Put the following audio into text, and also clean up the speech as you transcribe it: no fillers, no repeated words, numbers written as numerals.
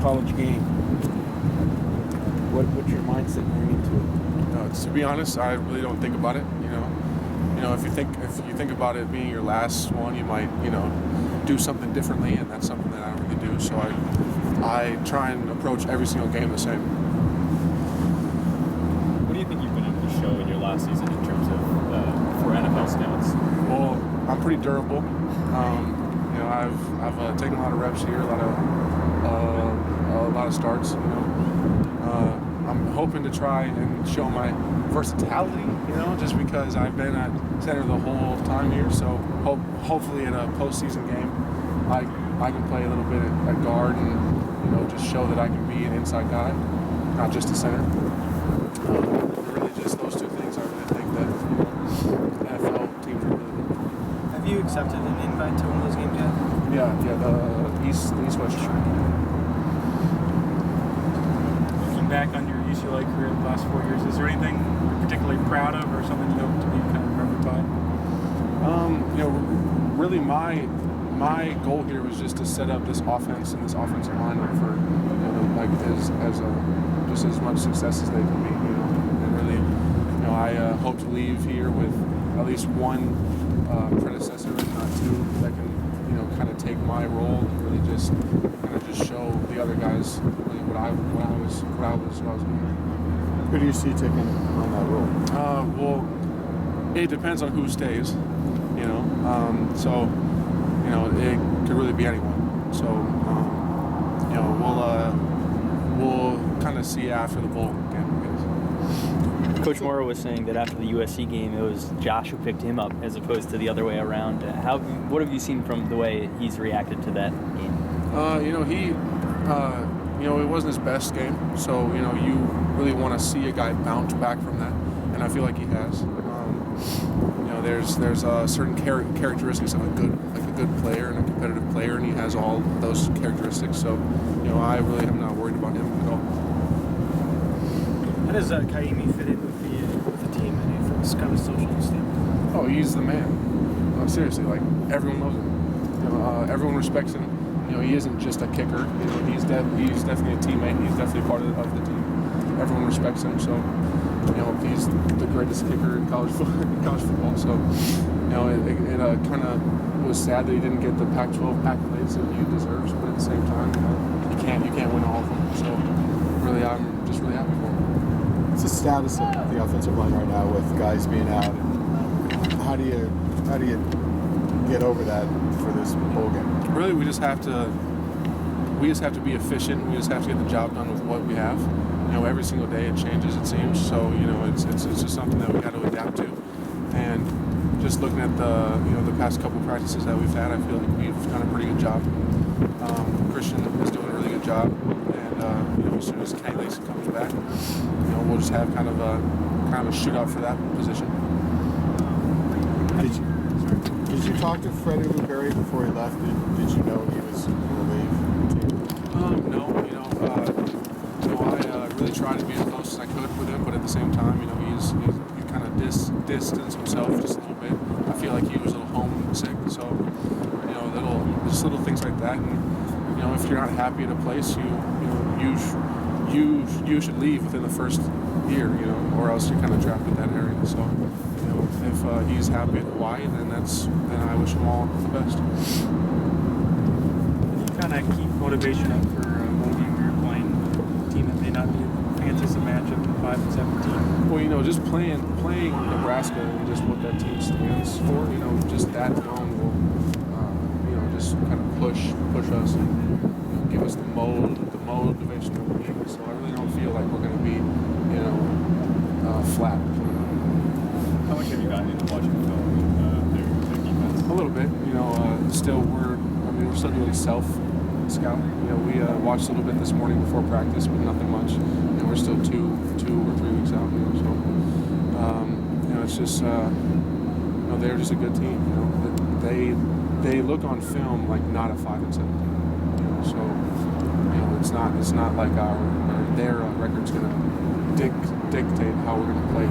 college game. What's your mindset going into it? To be honest, I really don't think about it. If you think about it being your last one, you might do something differently, and that's something that I don't really do. So I try and approach every single game the same. What do you think you've been able to show in your last season in terms of for NFL scouts? Well, I'm pretty durable. I've taken a lot of reps here, a lot of starts. I'm hoping to try and show my versatility, just because I've been at center the whole time here. So hopefully in a postseason game, I can play a little bit at guard and just show that I can be an inside guy, not just a center. Really, just those two things. I really think that NFL teams are really looking for. Have you accepted an invite to one of those games yet? Yeah, the East-West track. Back on your UCLA career the last 4 years, is there anything you're particularly proud of or something you hope to be kind of remembered by? Really my goal here was just to set up this offense and this offensive line for just as much success as they can be, and really, I hope to leave here with at least one predecessor, if not two, that can kind of take my role and really just show the other guys really what I was doing. Who do you see taking on that role? Well, it depends on who stays. It could really be anyone. So we'll kind of see after the bowl game, I guess. Coach Morrow was saying that after the USC game, it was Josh who picked him up as opposed to the other way around. What have you seen from the way he's reacted to that game? It wasn't his best game, so you really want to see a guy bounce back from that, and I feel like he has. There's certain characteristics of a good player and a competitive player, and he has all those characteristics. So I really am not worried about him at all. How does Kaimi fit in with the team and from this kind of social standpoint? Oh, he's the man. Seriously, everyone knows him. Everyone respects him. He isn't just a kicker. He's definitely a teammate. He's definitely part of the team. Everyone respects him. So, he's the greatest kicker in college football. So, it kind of was sad that he didn't get the Pac-12 accolades that he deserves. But at the same time, you can't win all of them. So, really, I'm just really happy for him. What's the status of the offensive line right now with guys being out? And how do you get over that for this bowl game? Really, we just have to be efficient. We just have to get the job done with what we have. Every single day it changes, it seems. So it's just something that we got to adapt to. And just looking at the past couple practices that we've had, I feel like we've done a pretty good job. Christian is doing a really good job, and as soon as Kenny Lacy comes back, we'll just have kind of a shootout for that position. Did you talk to Freddie Blueberry before he left? Did you know he was going to leave? No. I really tried to be as close as I could with him, but at the same time, he's kind of distanced himself just a little bit. I feel like he was a little homesick, so little things like that. And if you're not happy at a place, you should leave within the first year, or else you're kind of trapped in that area. So. If he's happy at Hawaii, then I wish him all the best. You kind of keep motivation up for a bowl game where you're playing a team that may not be the fanciest of matchup in 5 and 17. Well, just playing Nebraska and just what that team stands for, just that alone will, just kind of push us and give us the motivation that we need. So I really don't feel like we're going to be, flat. How much have you gotten into watching film their defense? A little bit, still we're still doing self-scout. We watched a little bit this morning before practice, but nothing much. And we're still 2 or 3 weeks out. So, it's just, they're just a good team. They look on film like not a 5 and 17. So, it's not like their record's gonna dictate how we're gonna play.